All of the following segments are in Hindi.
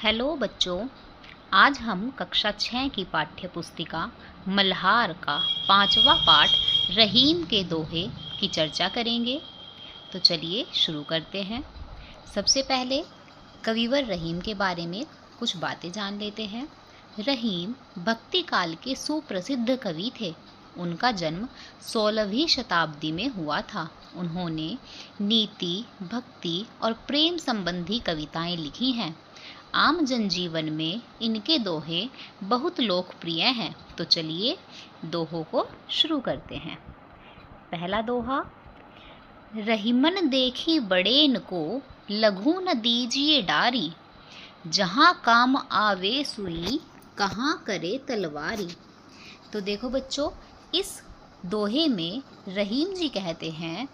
हेलो बच्चों, आज हम कक्षा 6 की पाठ्य पुस्तिका मल्हार का 5वां पाठ रहीम के दोहे की चर्चा करेंगे। तो चलिए शुरू करते हैं। सबसे पहले कविवर रहीम के बारे में कुछ बातें जान लेते हैं। रहीम भक्ति काल के सुप्रसिद्ध कवि थे। उनका जन्म 16वीं शताब्दी में हुआ था। उन्होंने नीति, भक्ति और प्रेम संबंधी कविताएं लिखी हैं। आम जनजीवन में इनके दोहे बहुत लोकप्रिय हैं। तो चलिए दोहों को शुरू करते हैं। पहला दोहा, रहीमन देखी बड़ेन को लघु न दीजिए डारी, जहाँ काम आवे सुई कहाँ करे तलवारी। तो देखो बच्चों, इस दोहे में रहीम जी कहते हैं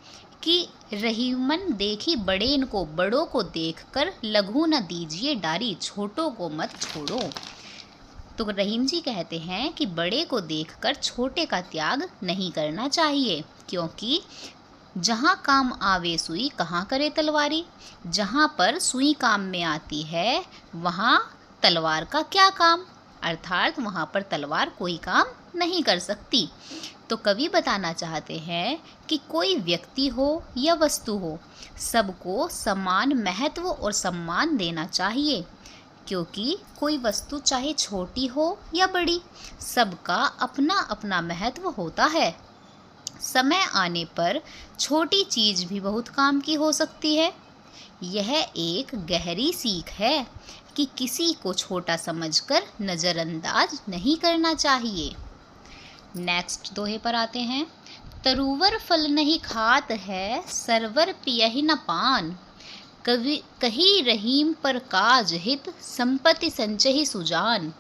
कि रहीमन देखी बड़ेन को, बड़ों को देखकर लघु न दीजिए डारी, छोटों को मत छोड़ो। तो रहीम जी कहते हैं कि बड़े को देखकर छोटे का त्याग नहीं करना चाहिए, क्योंकि जहाँ काम आवे सुई कहाँ करे तलवारी। जहाँ पर सुई काम में आती है वहाँ तलवार का क्या काम, अर्थात वहाँ पर तलवार कोई काम नहीं कर सकती। तो कवि बताना चाहते हैं कि कोई व्यक्ति हो या वस्तु हो, सबको समान महत्व और सम्मान देना चाहिए, क्योंकि कोई वस्तु चाहे छोटी हो या बड़ी, सबका अपना अपना महत्व होता है। समय आने पर छोटी चीज़ भी बहुत काम की हो सकती है। यह एक गहरी सीख है कि किसी को छोटा समझकर नज़रअंदाज नहीं करना चाहिए। नेक्स्ट दोहे पर आते हैं। तरुवर फल नहीं खात है, सरवर पियहि न पान, कवि कही रहीम पर काज हित, संपत्ति संचहि सुजान।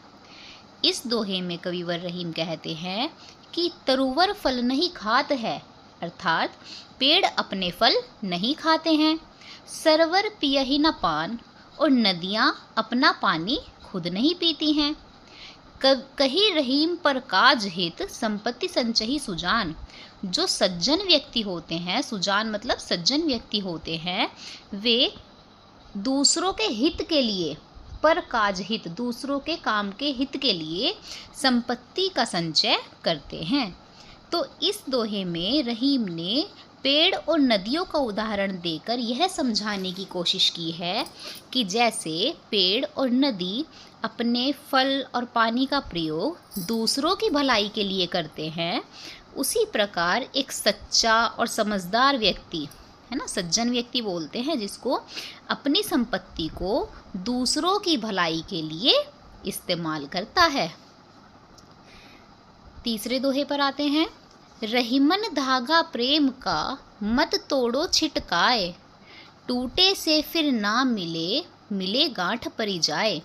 इस दोहे में कविवर रहीम कहते हैं कि तरुवर फल नहीं खात है, अर्थात पेड़ अपने फल नहीं खाते हैं। सरवर पियहि न पान, और नदियाँ अपना पानी खुद नहीं पीती हैं। कही रहीम पर काज हित, संपत्ति संचही सुजान। जो सज्जन व्यक्ति होते हैं, सुजान मतलब सज्जन व्यक्ति होते हैं, वे दूसरों के हित के लिए, पर काज हित दूसरों के काम के हित के लिए संपत्ति का संचय करते हैं। तो इस दोहे में रहीम ने पेड़ और नदियों का उदाहरण देकर यह समझाने की कोशिश की है कि जैसे पेड़ और नदी अपने फल और पानी का प्रयोग दूसरों की भलाई के लिए करते हैं, उसी प्रकार एक सच्चा और समझदार व्यक्ति, है ना, सज्जन व्यक्ति बोलते हैं जिसको, अपनी संपत्ति को दूसरों की भलाई के लिए इस्तेमाल करता है। तीसरे दोहे पर आते हैं। रहीमन धागा प्रेम का मत तोड़ो छिटकाए, टूटे से फिर ना मिले, मिले गांठ परी जाए।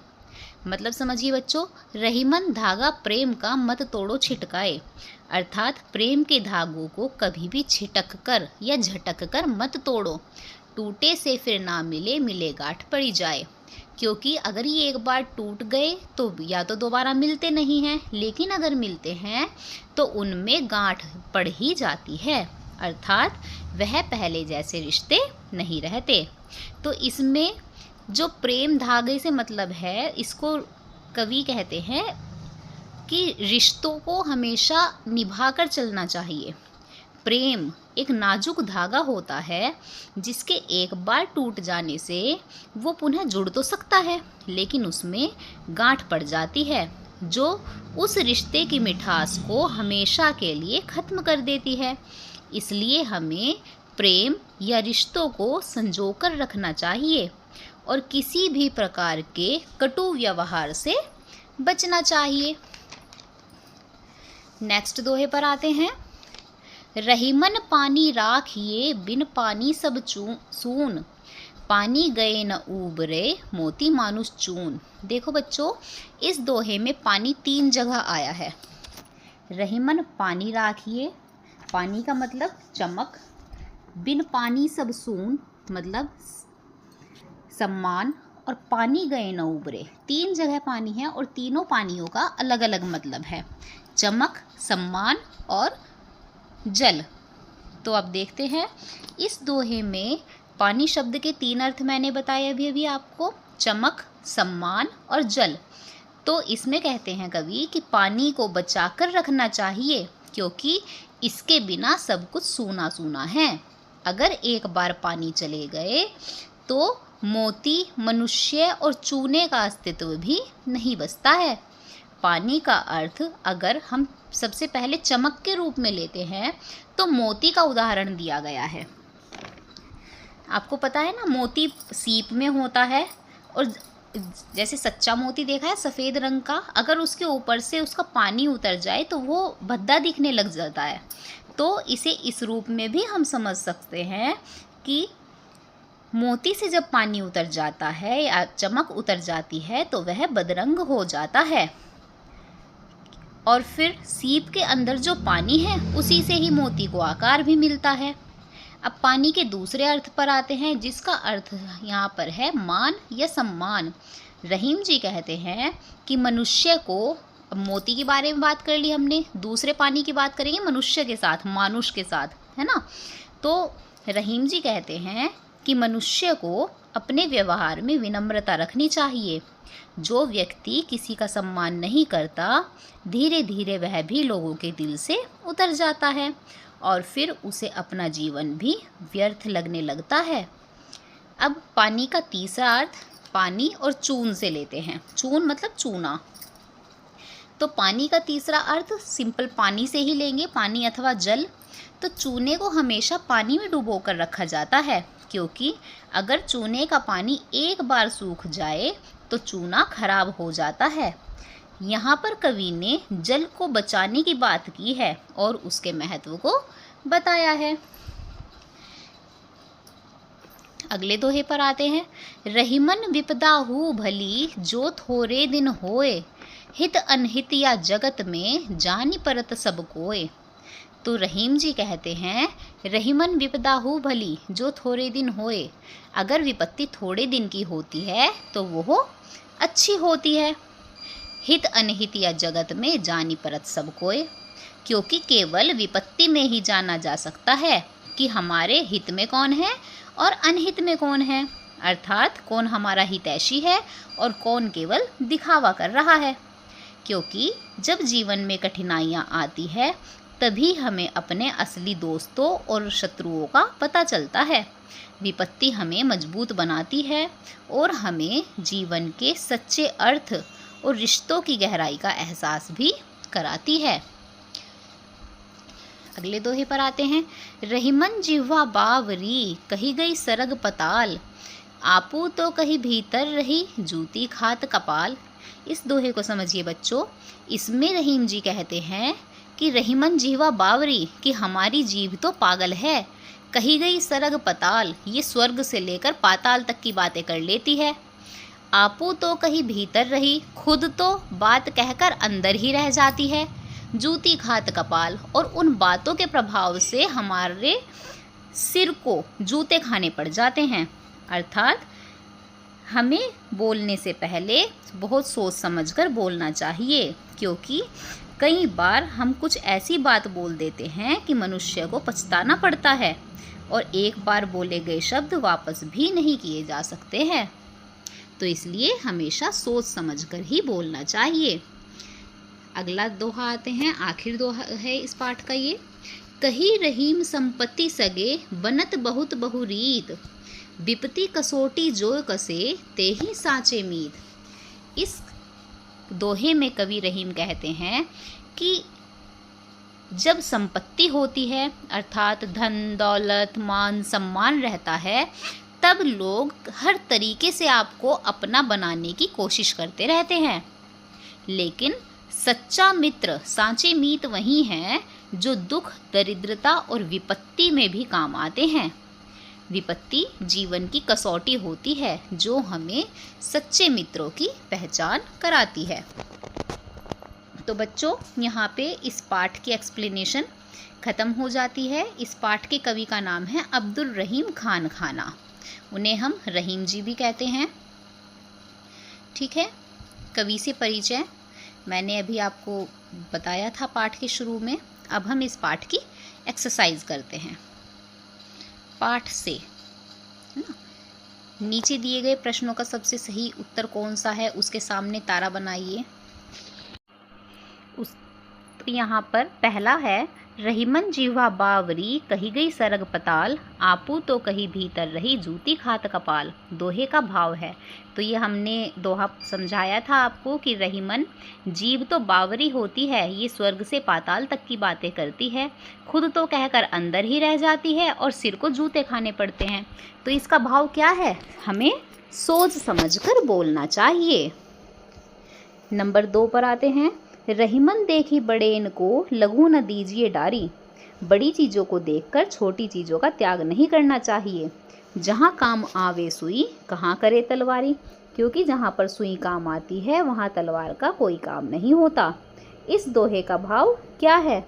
मतलब समझिए बच्चों, रहीमन धागा प्रेम का मत तोड़ो छिटकाए, अर्थात प्रेम के धागों को कभी भी छिटक कर या झटक कर मत तोड़ो। टूटे से फिर ना मिले, मिले गांठ पड़ी जाए, क्योंकि अगर ये एक बार टूट गए तो या तो दोबारा मिलते नहीं हैं, लेकिन अगर मिलते हैं तो उनमें गांठ पड़ ही जाती है, अर्थात वह पहले जैसे रिश्ते नहीं रहते। तो इसमें जो प्रेम धागे से मतलब है, इसको कवि कहते हैं कि रिश्तों को हमेशा निभाकर चलना चाहिए। प्रेम एक नाजुक धागा होता है, जिसके एक बार टूट जाने से वो पुनः जुड़ तो सकता है, लेकिन उसमें गांठ पड़ जाती है, जो उस रिश्ते की मिठास को हमेशा के लिए ख़त्म कर देती है। इसलिए हमें प्रेम या रिश्तों को संजोकर रखना चाहिए और किसी भी प्रकार के कटु व्यवहार से बचना चाहिए। नेक्स्ट दोहे पर आते हैं। रहीमन पानी राखिए, बिन पानी सब सून, पानी गए न उबरे, मोती मानुष चून। देखो बच्चों, इस दोहे में पानी 3 जगह आया है। रहीमन पानी राखिए, पानी का मतलब चमक, बिन पानी सब सून मतलब सम्मान, और पानी गए न उबरे। 3 जगह पानी है और तीनों पानियों का अलग अलग मतलब है, चमक, सम्मान और जल। तो अब देखते हैं इस दोहे में पानी शब्द के 3 अर्थ मैंने बताए अभी आपको। चमक, सम्मान और जल। तो इसमें कहते हैं कवि कि पानी को बचाकर रखना चाहिए, क्योंकि इसके बिना सब कुछ सूना सूना है। अगर एक बार पानी चले गए तो मोती, मनुष्य और चूने का अस्तित्व भी नहीं बचता है। पानी का अर्थ अगर हम सबसे पहले चमक के रूप में लेते हैं तो मोती का उदाहरण दिया गया है। आपको पता है ना, मोती सीप में होता है, और जैसे सच्चा मोती देखा है सफ़ेद रंग का, अगर उसके ऊपर से उसका पानी उतर जाए तो वो भद्दा दिखने लग जाता है। तो इसे इस रूप में भी हम समझ सकते हैं कि मोती से जब पानी उतर जाता है या चमक उतर जाती है तो वह बदरंग हो जाता है, और फिर सीप के अंदर जो पानी है उसी से ही मोती को आकार भी मिलता है। अब पानी के दूसरे अर्थ पर आते हैं, जिसका अर्थ यहाँ पर है मान या सम्मान। रहीम जी कहते हैं कि मनुष्य को, अब मोती के बारे में बात कर ली हमने, दूसरे पानी की बात करेंगे मनुष्य के साथ, मानुष के साथ, है ना। तो रहीम जी कहते हैं कि मनुष्य को अपने व्यवहार में विनम्रता रखनी चाहिए। जो व्यक्ति किसी का सम्मान नहीं करता, धीरे धीरे वह भी लोगों के दिल से उतर जाता है और फिर उसे अपना जीवन भी व्यर्थ लगने लगता है। अब पानी का तीसरा अर्थ पानी और चून से लेते हैं। चून मतलब चूना। तो पानी का तीसरा अर्थ सिंपल पानी से ही लेंगे, पानी अथवा जल। तो चूने को हमेशा पानी में डुबो कर रखा जाता है, क्योंकि अगर चूने का पानी एक बार सूख जाए तो चूना खराब हो जाता है। यहाँ पर कवि ने जल को बचाने की बात की है और उसके महत्व को बताया है। अगले दोहे पर आते हैं। रहीमन विपदा हु भली, जो थोरे दिन होए, हित अनहित या जगत में, जानि परत सब कोय। तो रहीम जी कहते हैं, रहीमन विपदा हु भली, जो थोड़े दिन होए। अगर विपत्ति थोड़े दिन की होती है तो वो अच्छी होती है। हित अनहित या जगत में, जानी परत सब कोय। क्योंकि केवल विपत्ति में ही जाना जा सकता है कि हमारे हित में कौन है और अनहित में कौन है, अर्थात कौन हमारा हितैषी है और कौन केवल दिखावा कर रहा है। क्योंकि जब जीवन में कठिनाइयाँ आती है तभी हमें अपने असली दोस्तों और शत्रुओं का पता चलता है। विपत्ति हमें मजबूत बनाती है और हमें जीवन के सच्चे अर्थ और रिश्तों की गहराई का एहसास भी कराती है। अगले दोहे पर आते हैं। रहीमन जिह्वा बावरी, कही गई सरग पताल, आपू तो कहीं भीतर रही, जूती खात कपाल। इस दोहे को समझिए बच्चों। इसमें रहीम जी कहते हैं कि रहीमन जिह्वा बावरी, कि हमारी जीभ तो पागल है, कही गई सरग पताल, ये स्वर्ग से लेकर पाताल तक की बातें कर लेती है। आपू तो कहीं भीतर रही, खुद तो बात कहकर अंदर ही रह जाती है। जूती खात कपाल, और उन बातों के प्रभाव से हमारे सिर को जूते खाने पड़ जाते हैं। अर्थात हमें बोलने से पहले बहुत सोच समझकर बोलना चाहिए, क्योंकि कई बार हम कुछ ऐसी बात बोल देते हैं कि मनुष्य को पछताना पड़ता है और एक बार बोले गए शब्द वापस भी नहीं किए जा सकते हैं। तो इसलिए हमेशा सोच समझकर ही बोलना चाहिए। अगला दोहा आते हैं, आखिर दोहा है इस पाठ का ये। कही रहीम संपत्ति सगे, बनत बहुत बहुरीत, विपत्ति कसोटी जो कसे, ते ही साचे मीत। इस दोहे में कवि रहीम कहते हैं कि जब संपत्ति होती है, अर्थात धन दौलत मान सम्मान रहता है, तब लोग हर तरीके से आपको अपना बनाने की कोशिश करते रहते हैं। लेकिन सच्चा मित्र, सांचे मीत वही हैं जो दुख, दरिद्रता और विपत्ति में भी काम आते हैं। विपत्ति जीवन की कसौटी होती है जो हमें सच्चे मित्रों की पहचान कराती है। तो बच्चों, यहाँ पे इस पाठ की एक्सप्लेनेशन ख़त्म हो जाती है। इस पाठ के कवि का नाम है अब्दुल रहीम खान खाना। उन्हें हम रहीम जी भी कहते हैं। ठीक है, कवि से परिचय मैंने अभी आपको बताया था पाठ के शुरू में। अब हम इस पाठ की एक्सरसाइज करते हैं। पाठ से, है ना। नीचे दिए गए प्रश्नों का सबसे सही उत्तर कौन सा है उसके सामने तारा बनाइए। तो यहाँ पर पहला है, रहीमन जीवा बावरी कही गई सरग पताल, आपू तो कही भीतर रही जूती खात कपाल। दोहे का भाव है। तो ये हमने दोहा समझाया था आपको कि रहीमन जीव तो बावरी होती है, ये स्वर्ग से पाताल तक की बातें करती है, खुद तो कहकर अंदर ही रह जाती है और सिर को जूते खाने पड़ते हैं। तो इसका भाव क्या है, हमें सोच समझकर बोलना चाहिए। नंबर 2 पर आते हैं, रहीमन देखी बड़े इनको लघु न दीजिए डारी। बड़ी चीज़ों को देखकर छोटी चीज़ों का त्याग नहीं करना चाहिए। जहाँ काम आवे सुई कहाँ करे तलवारी, क्योंकि जहाँ पर सुई काम आती है वहाँ तलवार का कोई काम नहीं होता। इस दोहे का भाव क्या है?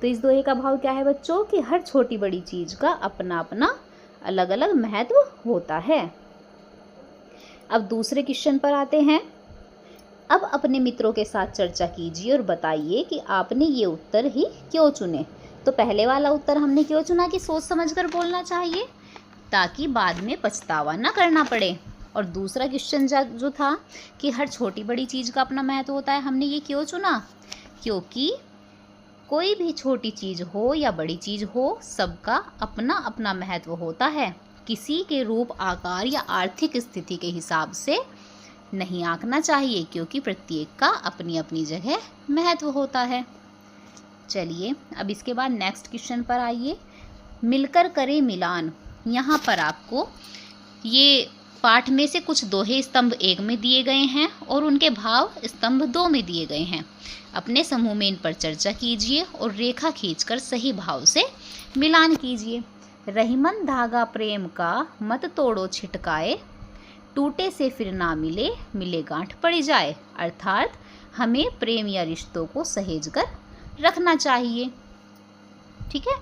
तो इस दोहे का भाव क्या है बच्चों कि हर छोटी बड़ी चीज़ का अपना अपना अलग अलग महत्व होता है। अब दूसरे क्वेश्चन पर आते हैं। अब अपने मित्रों के साथ चर्चा कीजिए और बताइए कि आपने ये उत्तर ही क्यों चुने। तो पहले वाला उत्तर हमने क्यों चुना कि सोच समझकर बोलना चाहिए ताकि बाद में पछतावा ना करना पड़े। और दूसरा क्वेश्चन जो था कि हर छोटी बड़ी चीज़ का अपना महत्व होता है, हमने ये क्यों चुना? क्योंकि कोई भी छोटी चीज़ हो या बड़ी चीज़ हो, सबका अपना अपना महत्व होता है। किसी के रूप, आकार या आर्थिक स्थिति के हिसाब से नहीं आंकना चाहिए, क्योंकि प्रत्येक का अपनी अपनी जगह महत्व होता है। चलिए अब इसके बाद नेक्स्ट क्वेश्चन पर आइए। मिलकर करें मिलान। यहाँ पर आपको ये पाठ में से कुछ दोहे स्तंभ 1 में दिए गए हैं और उनके भाव स्तंभ 2 में दिए गए हैं। अपने समूह में इन पर चर्चा कीजिए और रेखा खींचकर सही भाव से मिलान कीजिए। रहीमन धागा प्रेम का मत तोड़ो छिटकाए, टूटे से फिर ना मिले मिले गांठ पड़ जाए। अर्थात हमें प्रेम या रिश्तों को सहेज कर रखना चाहिए। ठीक है।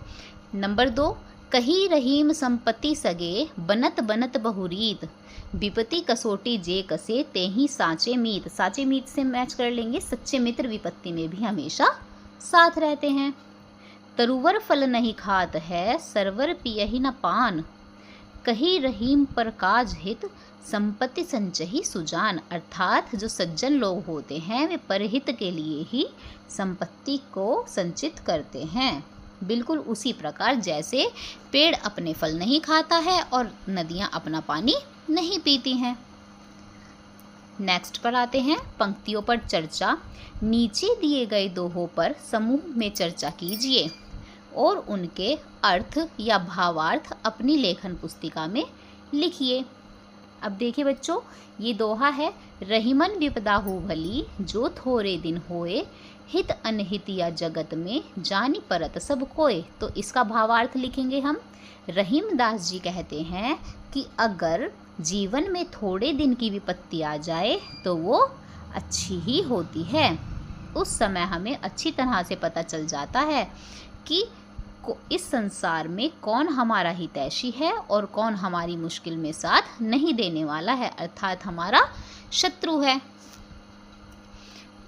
नंबर 2, कही रहीम संपत्ति सगे बनत बनत बहुरीत, विपत्ति कसोटी जे कसे ते ही साचे मीत। साचे मीत से मैच कर लेंगे, सच्चे मित्र विपत्ति में भी हमेशा साथ रहते हैं। तरुवर फल नहीं खात है सरवर पियहि न पान, कही रहीम पर काज हित संपत्ति संचही सुजान। अर्थात जो सज्जन लोग होते हैं वे परहित के लिए ही संपत्ति को संचित करते हैं। बिल्कुल उसी प्रकार जैसे पेड़ अपने फल नहीं खाता है और नदियाँ अपना पानी नहीं पीती हैं। नेक्स्ट पर आते हैं, पंक्तियों पर चर्चा। नीचे दिए गए दोहों पर समूह में चर्चा कीजिए और उनके अर्थ या भावार्थ अपनी लेखन पुस्तिका में लिखिए। अब देखिए बच्चों, ये दोहा है, रहीमन विपदा हो भली जो थोड़े दिन होए, हित अनहित या जगत में जानी परत सब कोय। तो इसका भावार्थ लिखेंगे हम। रहीम दास जी कहते हैं कि अगर जीवन में थोड़े दिन की विपत्ति आ जाए तो वो अच्छी ही होती है। उस समय हमें अच्छी तरह से पता चल जाता है कि इस संसार में कौन हमारा हितैषी है और कौन हमारी मुश्किल में साथ नहीं देने वाला है, अर्थात हमारा शत्रु है।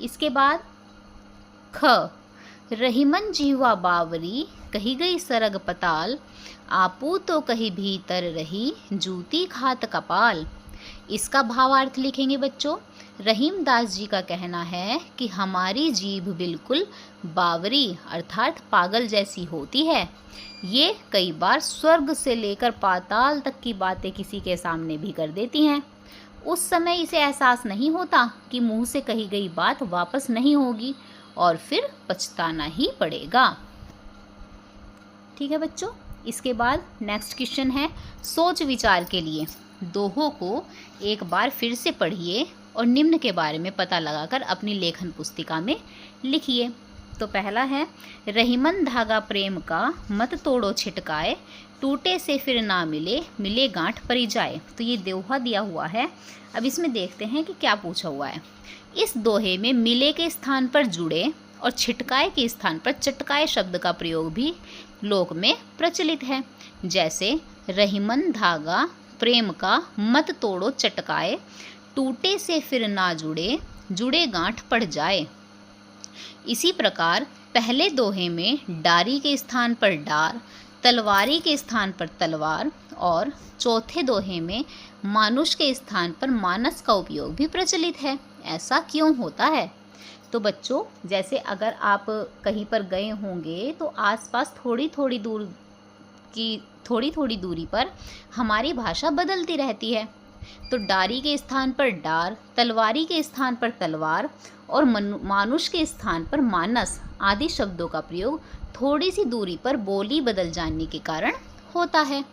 इसके बाद ख, रहीमन जीवा बावरी कही गई सरग पताल, आपू तो कही भीतर रही जूती खात कपाल। इसका भावार्थ लिखेंगे बच्चों। रहीम दास जी का कहना है कि हमारी जीभ बिल्कुल बावरी अर्थात पागल जैसी होती है। ये कई बार स्वर्ग से लेकर पाताल तक की बातें किसी के सामने भी कर देती हैं। उस समय इसे एहसास नहीं होता कि मुंह से कही गई बात वापस नहीं होगी और फिर पछताना ही पड़ेगा। ठीक है बच्चों। इसके बाद नेक्स्ट क्वेश्चन है सोच विचार के लिए। दोहों को एक बार फिर से पढ़िए और निम्न के बारे में पता लगाकर अपनी लेखन पुस्तिका में लिखिए। तो पहला है, रहीमन धागा प्रेम का मत तोड़ो छिटकाए, टूटे से फिर ना मिले मिले गांठ परी जाए। तो ये दोहा दिया हुआ है। अब इसमें देखते हैं कि क्या पूछा हुआ है। इस दोहे में मिले के स्थान पर जुड़े और छिटकाए के स्थान पर चटकाए शब्द का प्रयोग भी लोक में प्रचलित है। जैसे रहीमन धागा प्रेम का मत तोड़ो चटकाए, टूटे से फिर ना जुड़े जुड़े गांठ पड़ जाए। इसी प्रकार पहले दोहे में डारी के स्थान पर डार तलवारी के स्थान पर तलवार और चौथे दोहे में मानुष के स्थान पर मानस का उपयोग भी प्रचलित है। ऐसा क्यों होता है? तो बच्चों, जैसे अगर आप कहीं पर गए होंगे तो आसपास थोड़ी थोड़ी दूरी पर हमारी भाषा बदलती रहती है। तो डारी के स्थान पर डार, तलवारी के स्थान पर तलवार और मानुष के स्थान पर मानस आदि शब्दों का प्रयोग थोड़ी सी दूरी पर बोली बदल जाने के कारण होता है।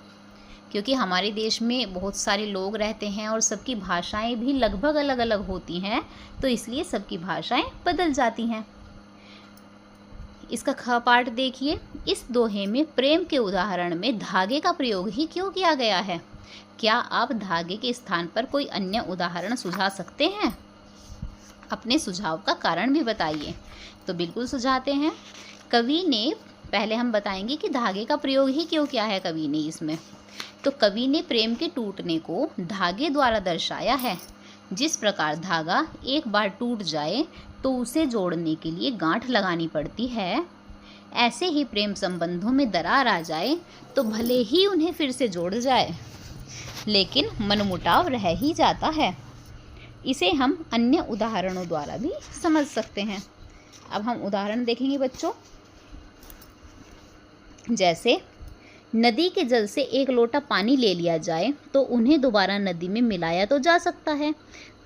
क्योंकि हमारे देश में बहुत सारे लोग रहते हैं और सबकी भाषाएं भी लगभग अलग अलग होती हैं, तो इसलिए सबकी भाषाएं बदल जाती हैं। इसका ख पाठ देखिए। इस दोहे में प्रेम के उदाहरण में धागे का प्रयोग ही क्यों किया गया है? क्या आप धागे के स्थान पर कोई अन्य उदाहरण सुझा सकते हैं? अपने सुझाव का कारण भी बताइए। तो बिल्कुल सुझाते हैं। कवि ने, पहले हम बताएंगे कि धागे का प्रयोग ही क्यों किया है कवि ने इसमें। तो कवि ने प्रेम के टूटने को धागे द्वारा दर्शाया है। जिस प्रकार धागा एक बार टूट जाए तो उसे जोड़ने के लिए गांठ लगानी पड़ती है, ऐसे ही प्रेम संबंधों में दरार आ जाए तो भले ही उन्हें फिर से जोड़ जाए, लेकिन मनमुटाव रह ही जाता है। इसे हम अन्य उदाहरणों द्वारा भी समझ सकते हैं। अब हम उदाहरण देखेंगे बच्चों। जैसे नदी के जल से एक लोटा पानी ले लिया जाए तो उन्हें दोबारा नदी में मिलाया तो जा सकता है,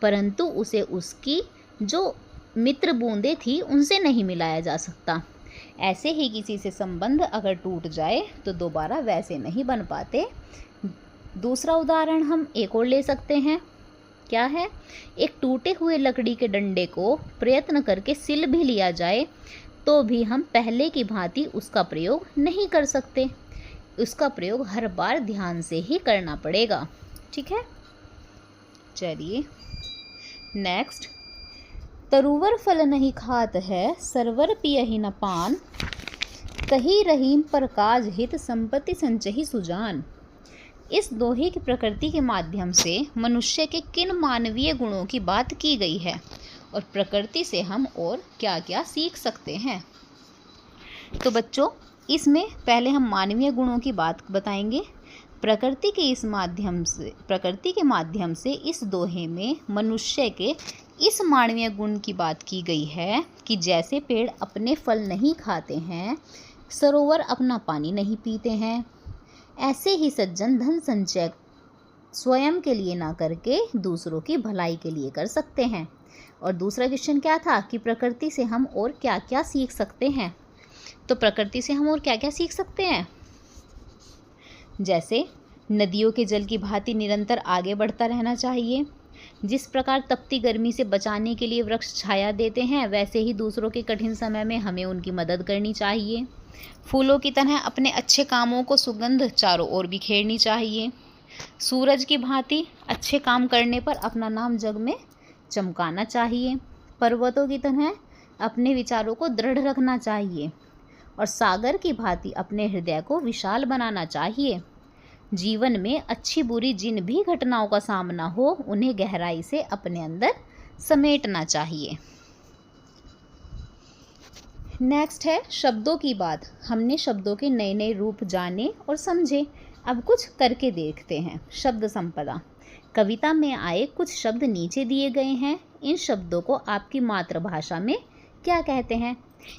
परंतु उसे उसकी जो मित्र बूंदें थी उनसे नहीं मिलाया जा सकता। ऐसे ही किसी से संबंध अगर टूट जाए तो दोबारा वैसे नहीं बन पाते। दूसरा उदाहरण हम एक और ले सकते हैं। क्या है? एक टूटे हुए लकड़ी के डंडे को प्रयत्न करके सिल भी लिया जाए तो भी हम पहले की भांति उसका प्रयोग नहीं कर सकते। उसका प्रयोग हर बार ध्यान से ही करना पड़ेगा। ठीक है, चलिए नेक्स्ट। तरुवर फल नहीं खात है, सरवर पियहि न पान, कही रहीम पर काज हित संपत्ति संचहि सुजान। इस दोहे की प्रकृति के माध्यम से मनुष्य के किन मानवीय गुणों की बात की गई है और प्रकृति से हम और क्या क्या सीख सकते हैं? तो बच्चों, इसमें पहले हम मानवीय गुणों की बात बताएंगे। प्रकृति के माध्यम से इस दोहे में मनुष्य के इस मानवीय गुण की बात की गई है कि जैसे पेड़ अपने फल नहीं खाते हैं, सरोवर अपना पानी नहीं पीते हैं, ऐसे ही सज्जन धन संचय स्वयं के लिए ना करके दूसरों की भलाई के लिए कर सकते हैं। और दूसरा क्वेश्चन क्या था कि प्रकृति से हम और क्या क्या सीख सकते हैं? तो प्रकृति से हम और क्या क्या सीख सकते हैं? जैसे नदियों के जल की भांति निरंतर आगे बढ़ता रहना चाहिए। जिस प्रकार तपती गर्मी से बचाने के लिए वृक्ष छाया देते हैं, वैसे ही दूसरों के कठिन समय में हमें उनकी मदद करनी चाहिए। फूलों की तरह अपने अच्छे कामों को सुगंध चारों ओर बिखेरनी चाहिए। सूरज की भांति अच्छे काम करने पर अपना नाम जग में चमकाना चाहिए। पर्वतों की तरह अपने विचारों को दृढ़ रखना चाहिए और सागर की भांति अपने हृदय को विशाल बनाना चाहिए। जीवन में अच्छी बुरी जिन भी घटनाओं का सामना हो, उन्हें गहराई से अपने अंदर समेटना चाहिए। नेक्स्ट है शब्दों की बात। हमने शब्दों के नए नए रूप जाने और समझे। अब कुछ करके देखते हैं। शब्द संपदा। कविता में आए कुछ शब्द नीचे दिए गए हैं। इन शब्दों को आपकी मातृभाषा में क्या कहते हैं?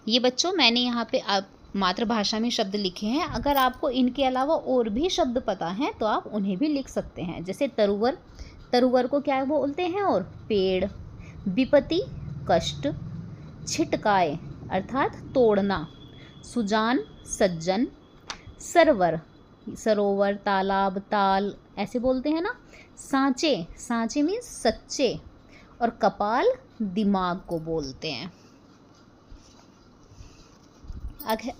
ये बच्चों, मैंने यहाँ पे आप मातृभाषा में शब्द लिखे हैं। अगर आपको इनके अलावा और भी शब्द पता हैं तो आप उन्हें भी लिख सकते हैं। जैसे तरुवर, तरुवर को क्या बोलते हैं? और पेड़। विपत्ति, कष्ट। छिटकाए अर्थात तोड़ना। सुजान, सज्जन। सरवर, सरोवर, तालाब, ताल ऐसे बोलते हैं ना। सांचे, सांचे मीन्स सच्चे। और कपाल दिमाग को बोलते हैं।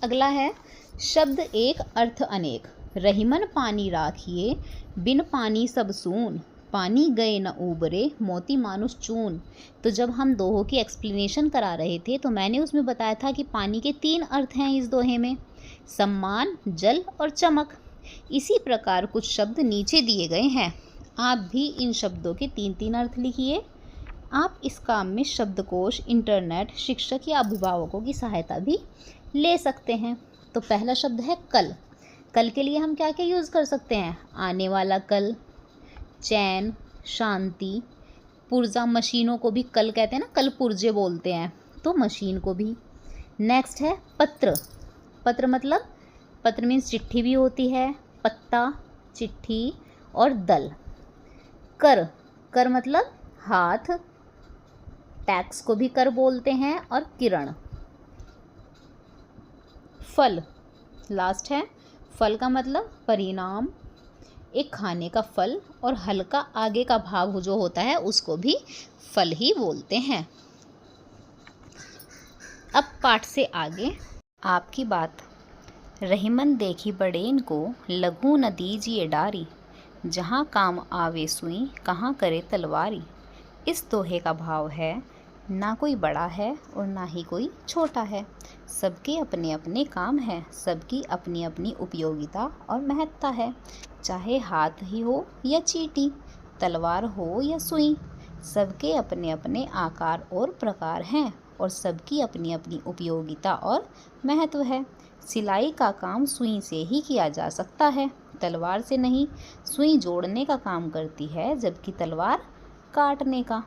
अगला है शब्द एक अर्थ अनेक। रहीमन पानी राखिए, बिन पानी सब सून, पानी गए न उबरे, मोती मानुष चून। तो जब हम दोहों की एक्सप्लेनेशन करा रहे थे तो मैंने उसमें बताया था कि पानी के 3 अर्थ हैं इस दोहे में, सम्मान, जल और चमक। इसी प्रकार कुछ शब्द नीचे दिए गए हैं। आप भी इन शब्दों के 3-3 अर्थ लिखिए। आप इस काम में शब्दकोश, इंटरनेट, शिक्षक या अभिभावकों की सहायता भी ले सकते हैं। तो पहला शब्द है कल। कल के लिए हम क्या क्या यूज़ कर सकते हैं? आने वाला कल, चैन, शांति, पुर्जा, मशीनों को भी कल कहते हैं ना, कल पुर्जे बोलते हैं, तो मशीन को भी। नेक्स्ट है पत्र। पत्र मतलब, पत्र मीन्स चिट्ठी भी होती है, पत्ता, चिट्ठी और दल। कर, कर मतलब हाथ, टैक्स को भी कर बोलते हैं, और किरण। फल, लास्ट है, फल का मतलब परिणाम, एक खाने का फल, और हल्का आगे का भाग जो होता है उसको भी फल ही बोलते हैं। अब पाठ से आगे, आपकी बात। रहीमन देखी बड़ेन को, लघु न दीजिए डारी, जहाँ काम आवे सुई, कहाँ करे तलवारी। इस दोहे का भाव है, ना कोई बड़ा है और ना ही कोई छोटा है, सबके अपने अपने काम हैं, सबकी अपनी अपनी उपयोगिता और महत्ता है। चाहे हाथ ही हो या चींटी, तलवार हो या सुई, सबके अपने अपने आकार और प्रकार हैं, और सबकी अपनी अपनी उपयोगिता और महत्व है। सिलाई का काम सुई से ही किया जा सकता है, तलवार से नहीं। सुई जोड़ने का काम करती है, जबकि तलवार काटने का।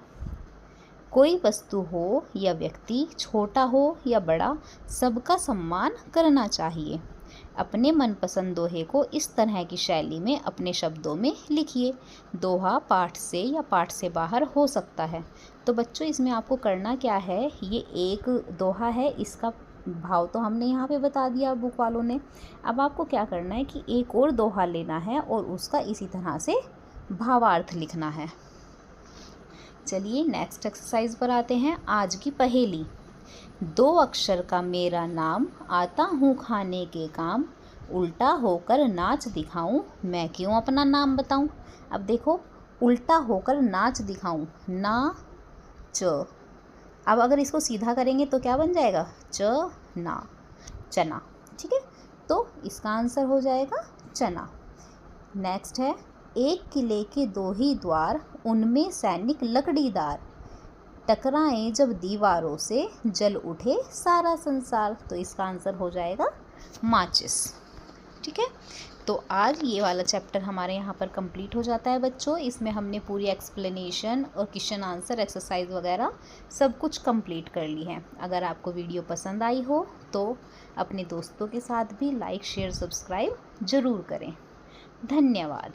कोई वस्तु हो या व्यक्ति, छोटा हो या बड़ा, सबका सम्मान करना चाहिए। अपने मनपसंद दोहे को इस तरह की शैली में अपने शब्दों में लिखिए। दोहा पाठ से या पाठ से बाहर हो सकता है। तो बच्चों, इसमें आपको करना क्या है, ये एक दोहा है, इसका भाव तो हमने यहाँ पे बता दिया बुक वालों ने। अब आपको क्या करना है कि एक और दोहा लेना है और उसका इसी तरह से भावार्थ लिखना है। चलिए नेक्स्ट एक्सरसाइज पर आते हैं। आज की पहेली। 2 अक्षर का मेरा नाम, आता हूँ खाने के काम, उल्टा होकर नाच दिखाऊं, मैं क्यों अपना नाम बताऊं। अब देखो, उल्टा होकर नाच दिखाऊं, ना च। अब अगर इसको सीधा करेंगे तो क्या बन जाएगा, च ना, चना। ठीक है, तो इसका आंसर हो जाएगा चना। नेक्स्ट है, एक किले के 2 ही द्वार, उनमें सैनिक लकड़ीदार, टकराएं जब दीवारों से, जल उठे सारा संसार। तो इसका आंसर हो जाएगा माचिस। ठीक है, तो आज ये वाला चैप्टर हमारे यहाँ पर कंप्लीट हो जाता है बच्चों। इसमें हमने पूरी एक्सप्लेनेशन और क्वेश्चन आंसर एक्सरसाइज वगैरह सब कुछ कंप्लीट कर ली है। अगर आपको वीडियो पसंद आई हो तो अपने दोस्तों के साथ भी लाइक, शेयर, सब्सक्राइब ज़रूर करें। धन्यवाद।